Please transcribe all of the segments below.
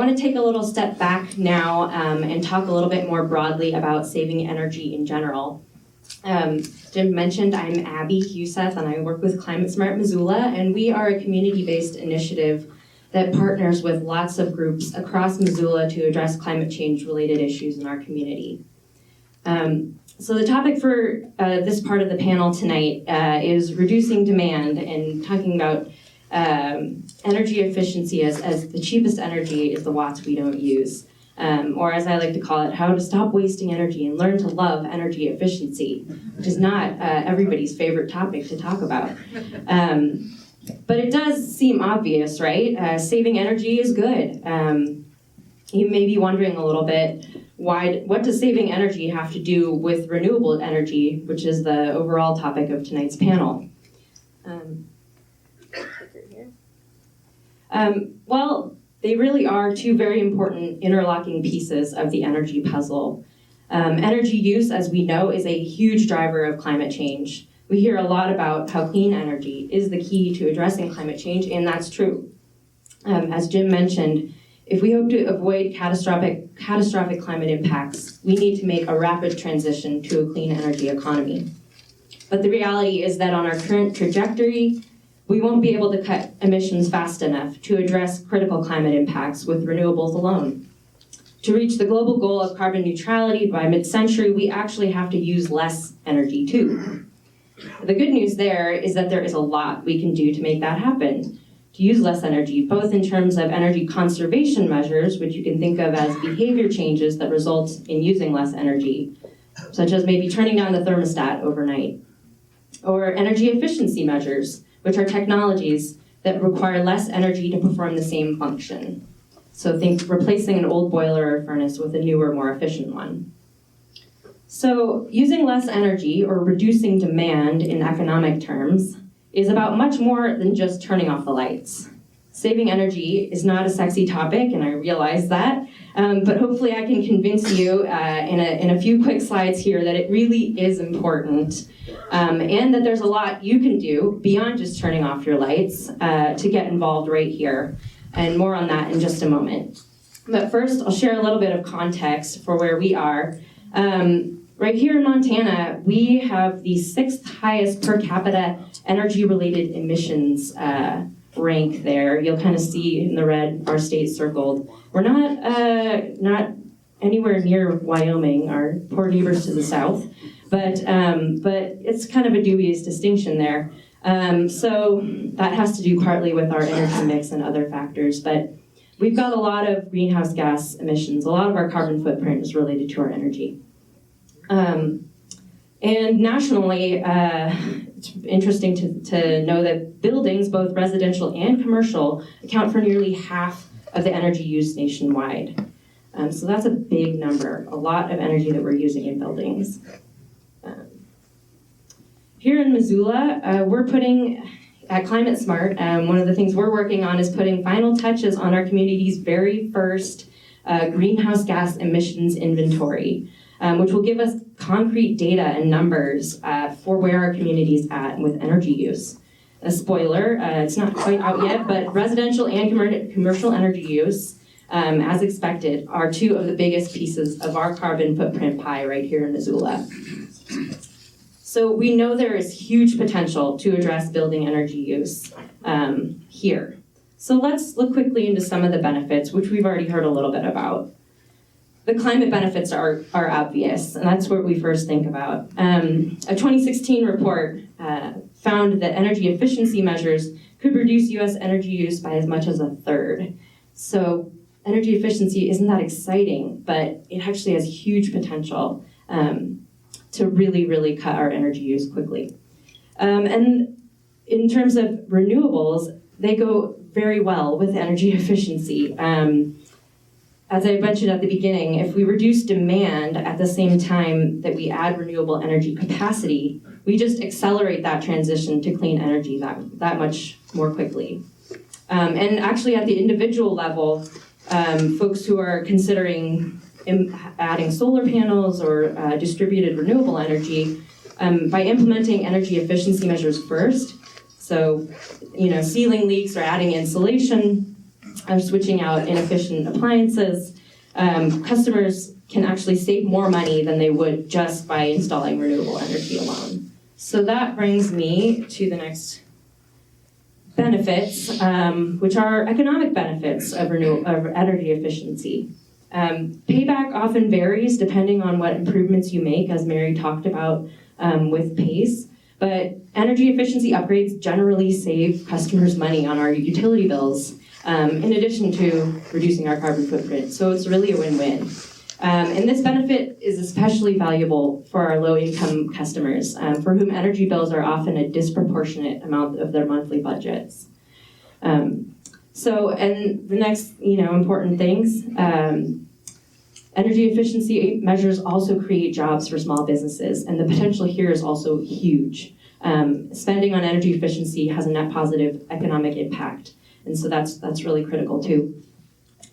want to take a little step back now and talk a little bit more broadly about saving energy in general. Jim mentioned I'm Abby Huseth, and I work with Climate Smart Missoula, and we are a community-based initiative that partners with lots of groups across Missoula to address climate change-related issues in our community. So the topic for this part of the panel tonight is reducing demand and talking about energy efficiency as the cheapest energy is the watts we don't use. Or as I like to call it, how to stop wasting energy and learn to love energy efficiency, which is not everybody's favorite topic to talk about. But it does seem obvious, right? Saving energy is good. You may be wondering a little bit, what does saving energy have to do with renewable energy, which is the overall topic of tonight's panel? Well, they really are two very important interlocking pieces of the energy puzzle. Energy use, as we know, is a huge driver of climate change. We hear a lot about how clean energy is the key to addressing climate change, and that's true. As Jim mentioned, if we hope to avoid catastrophic climate impacts, we need to make a rapid transition to a clean energy economy. But the reality is that on our current trajectory, we won't be able to cut emissions fast enough to address critical climate impacts with renewables alone. To reach the global goal of carbon neutrality by mid-century, we actually have to use less energy too. The good news there is that there is a lot we can do to make that happen, to use less energy, both in terms of energy conservation measures, which you can think of as behavior changes that result in using less energy, such as maybe turning down the thermostat overnight, or energy efficiency measures, which are technologies that require less energy to perform the same function. So think replacing an old boiler or furnace with a newer, more efficient one. So using less energy or reducing demand in economic terms is about much more than just turning off the lights. Saving energy is not a sexy topic, and I realize that, but hopefully I can convince you in a few quick slides here that it really is important, and that there's a lot you can do beyond just turning off your lights to get involved right here, and more on that in just a moment. But first, I'll share a little bit of context for where we are. Right here in Montana, we have the 6th highest per capita energy-related emissions rank there. You'll kind of see in the red our state circled. We're not anywhere near Wyoming, our poor neighbors to the south, but it's kind of a dubious distinction there. So that has to do partly with our energy mix and other factors, but we've got a lot of greenhouse gas emissions. A lot of our carbon footprint is related to our energy. And nationally, it's interesting to know that buildings, both residential and commercial, account for nearly half of the energy used nationwide. So that's a big number, a lot of energy that we're using in buildings. Here in Missoula, we're putting, at Climate Smart, one of the things we're working on is putting final touches on our community's very first greenhouse gas emissions inventory, which will give us concrete data and numbers for where our community is at with energy use. A spoiler, it's not quite out yet, but residential and commercial energy use, as expected, are two of the biggest pieces of our carbon footprint pie right here in Missoula. So we know there is huge potential to address building energy use here. So let's look quickly into some of the benefits, which we've already heard a little bit about. The climate benefits are obvious, and that's what we first think about. A 2016 report found that energy efficiency measures could reduce U.S. energy use by as much as a third. So energy efficiency isn't that exciting, but it actually has huge potential to really, really cut our energy use quickly. And in terms of renewables, they go very well with energy efficiency. As I mentioned at the beginning, if we reduce demand at the same time that we add renewable energy capacity, we just accelerate that transition to clean energy that much more quickly. And actually at the individual level, folks who are considering adding solar panels or distributed renewable energy, by implementing energy efficiency measures first, so sealing leaks or adding insulation, are switching out inefficient appliances. Customers can actually save more money than they would just by installing renewable energy alone. So that brings me to the next benefits, which are economic benefits of energy efficiency. Payback often varies depending on what improvements you make, as Mary talked about with PACE, but energy efficiency upgrades generally save customers money on our utility bills, in addition to reducing our carbon footprint. So it's really a win-win. And this benefit is especially valuable for our low-income customers, for whom energy bills are often a disproportionate amount of their monthly budgets. And the next, important things, energy efficiency measures also create jobs for small businesses, and the potential here is also huge. Spending on energy efficiency has a net positive economic impact, and so that's really critical too.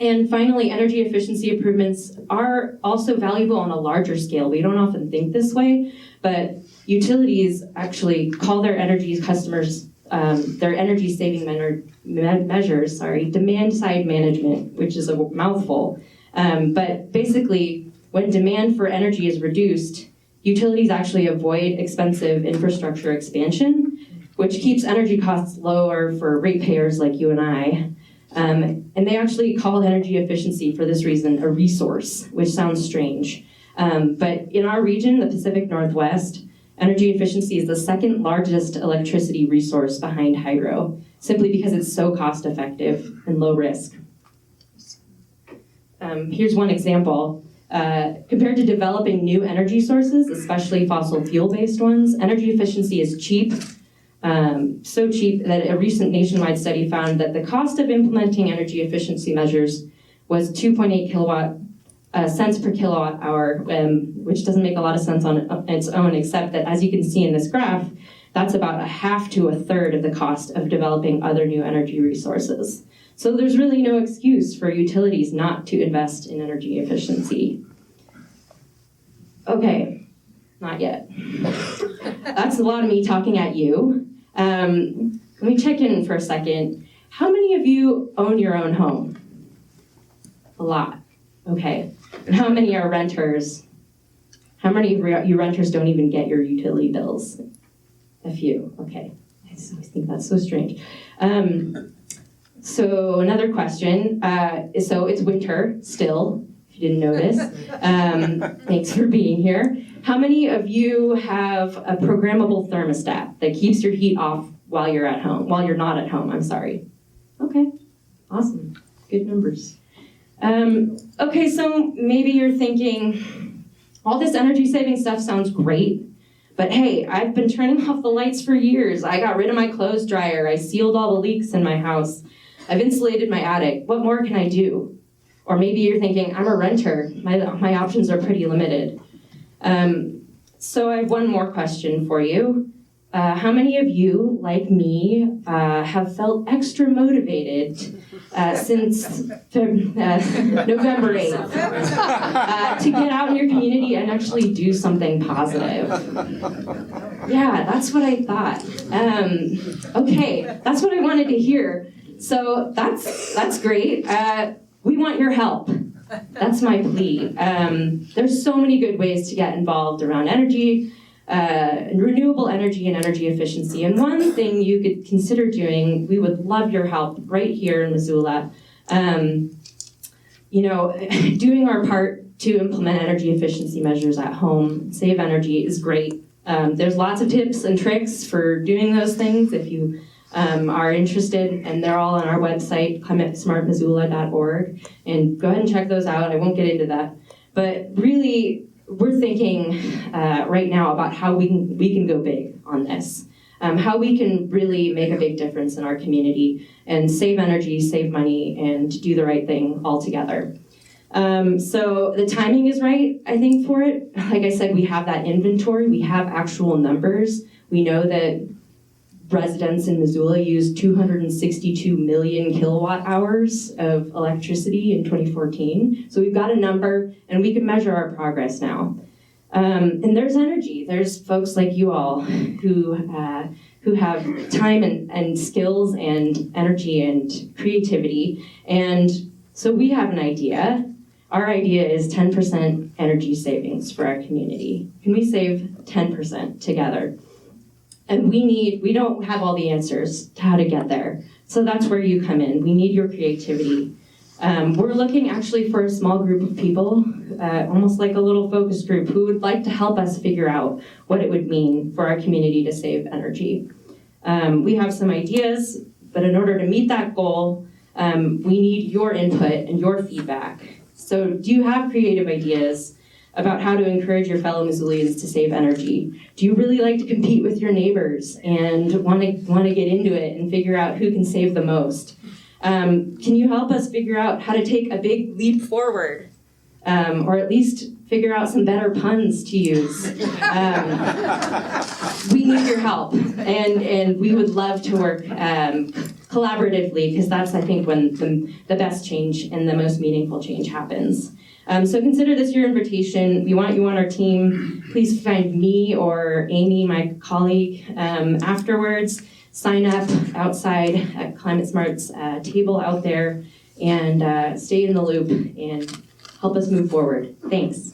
And finally, energy efficiency improvements are also valuable on a larger scale. We don't often think this way, but utilities actually call their energy customers, their energy saving measures, demand side management, which is a mouthful. But basically, when demand for energy is reduced, utilities actually avoid expensive infrastructure expansion, which keeps energy costs lower for ratepayers like you and I. And they actually call energy efficiency, for this reason, a resource, which sounds strange. But in our region, the Pacific Northwest, energy efficiency is the second largest electricity resource behind hydro, simply because it's so cost effective and low risk. Here's one example. Compared to developing new energy sources, especially fossil fuel-based ones, energy efficiency is cheap. So cheap that a recent nationwide study found that the cost of implementing energy efficiency measures was 2.8 cents per kilowatt hour, which doesn't make a lot of sense on its own, except that, as you can see in this graph, that's about a half to a third of the cost of developing other new energy resources. So there's really no excuse for utilities not to invest in energy efficiency. Okay, not yet. That's a lot of me talking at you. Let me check in for a second. How many of you own your own home? A lot. Okay. And how many are renters? How many of you renters don't even get your utility bills? A few. Okay. I think that's so strange. So another question. So it's winter still, if you didn't notice. Thanks for being here. How many of you have a programmable thermostat that keeps your heat off while you're at home, while you're not at home? I'm sorry. Okay, awesome, good numbers. Okay, so maybe you're thinking, all this energy saving stuff sounds great, but hey, I've been turning off the lights for years. I got rid of my clothes dryer. I sealed all the leaks in my house. I've insulated my attic. What more can I do? Or maybe you're thinking, I'm a renter. My options are pretty limited. So I have one more question for you. How many of you, like me, have felt extra motivated since November 8th to get out in your community and actually do something positive? Yeah, that's what I thought. Okay, that's what I wanted to hear. So that's great. We want your help. That's my plea. There's so many good ways to get involved around energy, renewable energy and energy efficiency. And one thing you could consider doing, we would love your help right here in Missoula. Doing our part to implement energy efficiency measures at home, save energy, is great. There's lots of tips and tricks for doing those things if you are interested, and they're all on our website, climatesmartmissoula.org, and go ahead and check those out. I won't get into that. But really, we're thinking right now about how we can go big on this, how we can really make a big difference in our community and save energy, save money, and do the right thing all together. So the timing is right, I think, for it. Like I said, we have that inventory. We have actual numbers. We know that residents in Missoula used 262 million kilowatt hours of electricity in 2014. So we've got a number, and we can measure our progress now. And there's energy. There's folks like you all who who have time and skills and energy and creativity. And so we have an idea. Our idea is 10% energy savings for our community. Can we save 10% together? And we don't have all the answers to how to get there. So that's where you come in. We need your creativity. We're looking actually for a small group of people, almost like a little focus group, who would like to help us figure out what it would mean for our community to save energy. We have some ideas, but in order to meet that goal, we need your input and your feedback. So do you have creative ideas about how to encourage your fellow Missoulians to save energy? Do you really like to compete with your neighbors and want to get into it and figure out who can save the most? Can you help us figure out how to take a big leap forward, or at least figure out some better puns to use? We need your help, and we would love to work collaboratively, because that's, I think, when the best change and the most meaningful change happens. So consider this your invitation. We want you on our team. Please find me or Amy, my colleague, afterwards. Sign up outside at Climate Smart's table out there, and stay in the loop and help us move forward. Thanks.